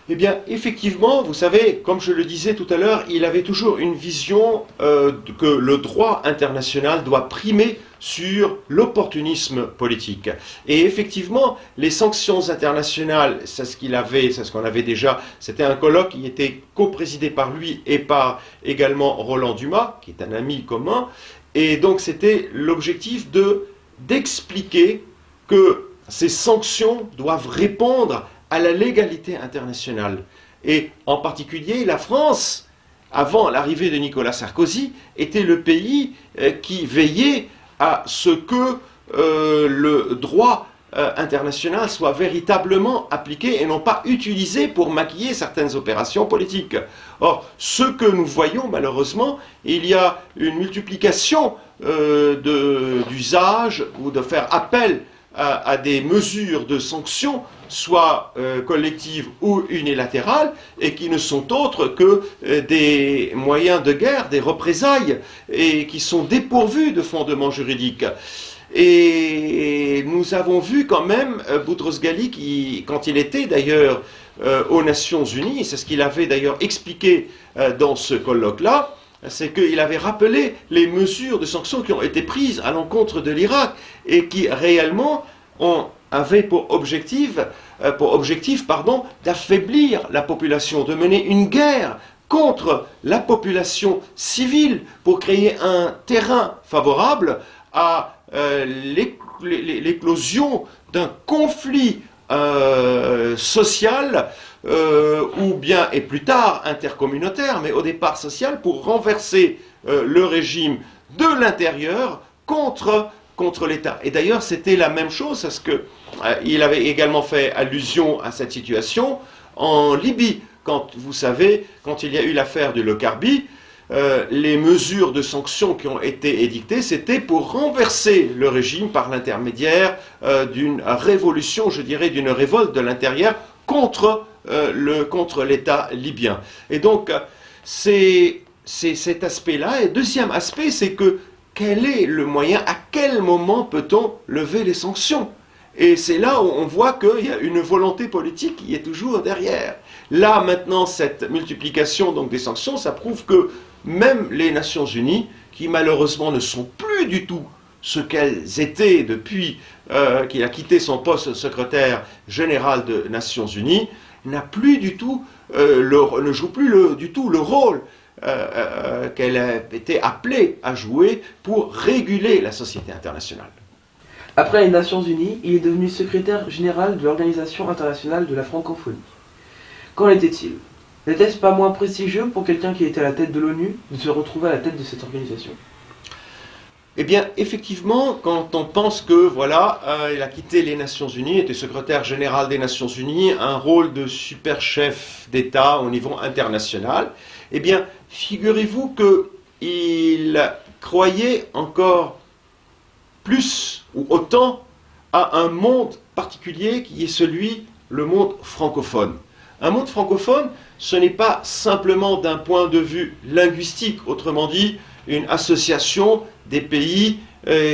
Eh bien, effectivement, vous savez, comme je le disais tout à l'heure, il avait toujours une vision que le droit international doit primer sur l'opportunisme politique. Et effectivement, les sanctions internationales, c'est ce qu'on avait déjà, c'était un colloque qui était co-présidé par lui et par également Roland Dumas, qui est un ami commun. Et donc, c'était l'objectif d'expliquer que ces sanctions doivent répondre à la légalité internationale. Et en particulier, la France, avant l'arrivée de Nicolas Sarkozy, était le pays qui veillait à ce que le droit international soit véritablement appliqué et non pas utilisé pour maquiller certaines opérations politiques. Or, ce que nous voyons malheureusement, il y a une multiplication d'usages ou de faire appel à des mesures de sanctions, soit collectives ou unilatérales, et qui ne sont autres que des moyens de guerre, des représailles, et qui sont dépourvus de fondements juridiques. Et nous avons vu quand même Boutros-Ghali, quand il était d'ailleurs aux Nations Unies, c'est ce qu'il avait d'ailleurs expliqué dans ce colloque-là, c'est qu'il avait rappelé les mesures de sanctions qui ont été prises à l'encontre de l'Irak et qui réellement avaient pour objectif d'affaiblir la population, de mener une guerre contre la population civile pour créer un terrain favorable à l'éclosion d'un conflit social ou bien, et plus tard, intercommunautaire, mais au départ social, pour renverser le régime de l'intérieur contre l'État. Et d'ailleurs, c'était la même chose, parce qu'il avait également fait allusion à cette situation en Libye. Vous savez, quand il y a eu l'affaire du Lockerbie, les mesures de sanctions qui ont été édictées, c'était pour renverser le régime par l'intermédiaire d'une révolution, je dirais, d'une révolte de l'intérieur contre l'État libyen. Et donc, c'est cet aspect-là. Et deuxième aspect, c'est que quel est le moyen, à quel moment peut-on lever les sanctions? Et c'est là où on voit qu'il y a une volonté politique qui est toujours derrière. Là, maintenant, cette multiplication donc, des sanctions, ça prouve que même les Nations Unies, qui malheureusement ne sont plus du tout ce qu'elles étaient depuis qu'il a quitté son poste de secrétaire général des Nations Unies, n'a plus du tout, ne joue plus du tout le rôle qu'elle a été appelée à jouer pour réguler la société internationale. Après les Nations Unies, il est devenu secrétaire général de l'Organisation internationale de la francophonie. Qu'en était-il? N'était-ce pas moins prestigieux pour quelqu'un qui était à la tête de l'ONU de se retrouver à la tête de cette organisation? Eh bien, effectivement, quand on pense que, voilà, il a quitté les Nations Unies, était secrétaire général des Nations Unies, un rôle de super chef d'État au niveau international, eh bien, figurez-vous qu'il croyait encore plus ou autant à un monde particulier qui est le monde francophone. Un monde francophone, ce n'est pas simplement d'un point de vue linguistique, autrement dit, une association des pays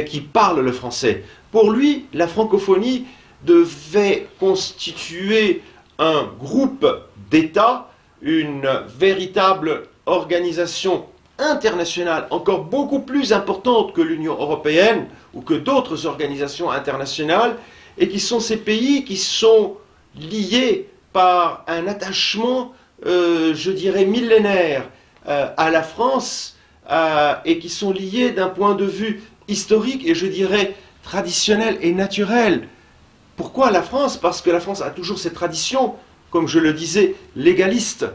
qui parlent le français. Pour lui, la francophonie devait constituer un groupe d'États, une véritable organisation internationale, encore beaucoup plus importante que l'Union européenne ou que d'autres organisations internationales, et qui sont ces pays qui sont liés par un attachement, je dirais, millénaire à la France, et qui sont liés d'un point de vue historique et je dirais traditionnel et naturel. Pourquoi la France? Parce que la France a toujours cette tradition, comme je le disais, légaliste,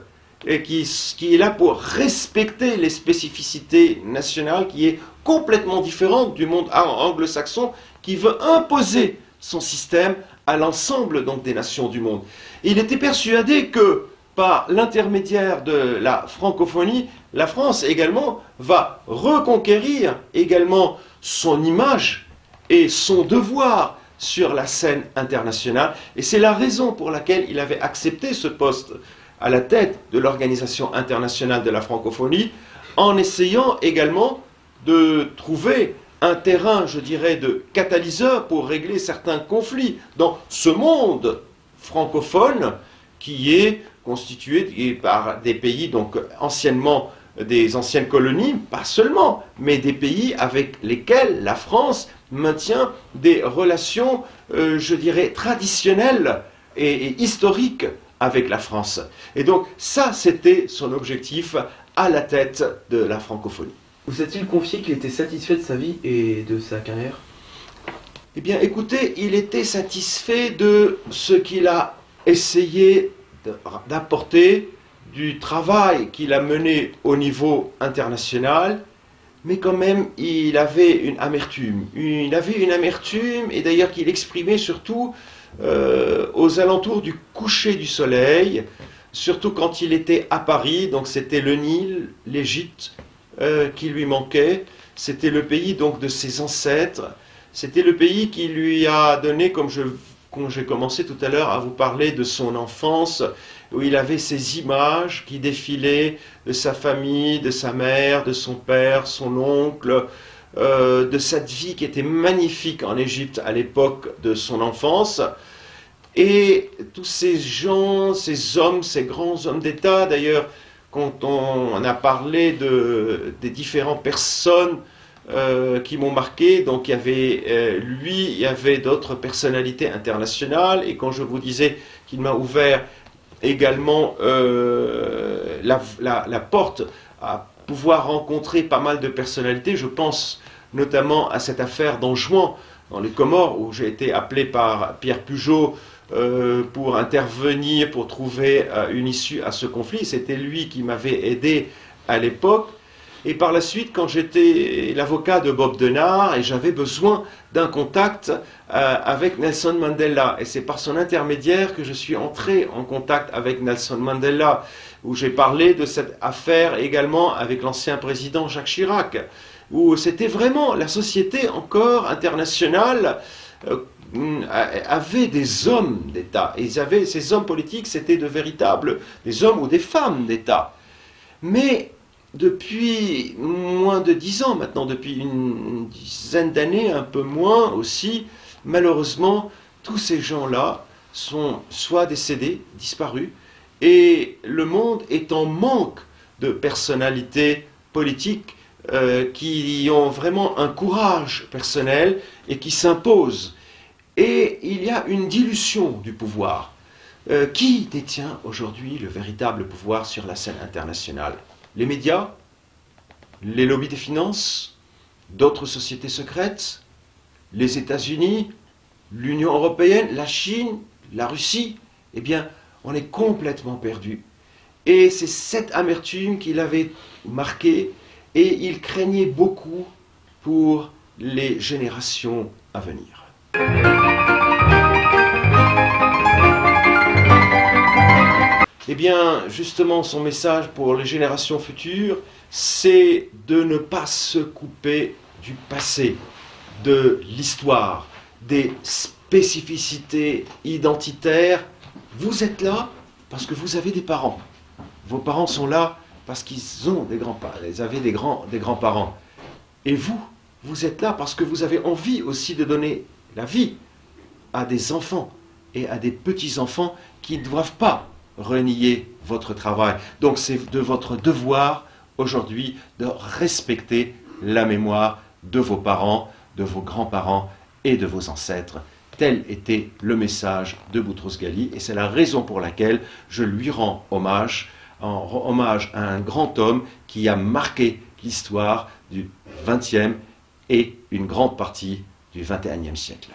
et qui est là pour respecter les spécificités nationales, qui est complètement différente du monde anglo-saxon, qui veut imposer son système à l'ensemble donc des nations du monde. Et il était persuadé que par l'intermédiaire de la francophonie, la France également va reconquérir également son image et son devoir sur la scène internationale. Et c'est la raison pour laquelle il avait accepté ce poste à la tête de l'Organisation internationale de la francophonie, en essayant également de trouver un terrain, je dirais, de catalyseur pour régler certains conflits dans ce monde francophone qui est constitué par des pays, donc anciennement des anciennes colonies, pas seulement, mais des pays avec lesquels la France maintient des relations, je dirais, traditionnelles et historiques avec la France. Et donc ça, c'était son objectif à la tête de la francophonie. Vous a-t-il confié qu'il était satisfait de sa vie et de sa carrière? Eh bien, écoutez, il était satisfait de ce qu'il a essayé d'apporter, du travail qu'il a mené au niveau international, mais quand même il avait une amertume. Il avait une amertume, et d'ailleurs qu'il exprimait surtout aux alentours du coucher du soleil, surtout quand il était à Paris. Donc c'était le Nil, l'Égypte qui lui manquait, c'était le pays donc de ses ancêtres, c'était le pays qui lui a donné, comme j'ai commencé tout à l'heure à vous parler de son enfance, où il avait ces images qui défilaient de sa famille, de sa mère, de son père, son oncle, de cette vie qui était magnifique en Égypte à l'époque de son enfance. Et tous ces gens, ces hommes, ces grands hommes d'État, d'ailleurs, quand on a parlé des différentes personnes qui m'ont marqué, donc il y avait lui, il y avait d'autres personnalités internationales, et quand je vous disais qu'il m'a ouvert également la porte à pouvoir rencontrer pas mal de personnalités, je pense notamment à cette affaire d'Anjouan, dans les Comores, où j'ai été appelé par Pierre Pugeot pour intervenir, pour trouver une issue à ce conflit. C'était lui qui m'avait aidé à l'époque. Et par la suite, quand j'étais l'avocat de Bob Denard, et j'avais besoin d'un contact avec Nelson Mandela, et c'est par son intermédiaire que je suis entré en contact avec Nelson Mandela, où j'ai parlé de cette affaire également avec l'ancien président Jacques Chirac, où c'était vraiment la société encore internationale avait des hommes d'État. Et ces hommes politiques, c'était des hommes ou des femmes d'État. Mais depuis moins de 10 ans maintenant, depuis une dizaine d'années, un peu moins aussi, malheureusement, tous ces gens-là sont soit décédés, disparus, et le monde est en manque de personnalités politiques qui ont vraiment un courage personnel et qui s'imposent. Et il y a une dilution du pouvoir. Qui détient aujourd'hui le véritable pouvoir sur la scène internationale? Les médias, les lobbies des finances, d'autres sociétés secrètes, les États-Unis, l'Union européenne, la Chine, la Russie? Eh bien, on est complètement perdu. Et c'est cette amertume qui l'avait marqué, et il craignait beaucoup pour les générations à venir. Eh bien, justement, son message pour les générations futures, c'est de ne pas se couper du passé, de l'histoire, des spécificités identitaires. Vous êtes là parce que vous avez des parents. Vos parents sont là parce qu'ils ont des grands-parents, ils avaient des grands-parents. Et vous êtes là parce que vous avez envie aussi de donner la vie à des enfants et à des petits-enfants qui ne doivent pas renier votre travail. Donc c'est de votre devoir aujourd'hui de respecter la mémoire de vos parents, de vos grands-parents et de vos ancêtres. Tel était le message de Boutros Ghali, et c'est la raison pour laquelle je lui rends hommage, en hommage à un grand homme qui a marqué l'histoire du XXe et une grande partie du XXIe siècle.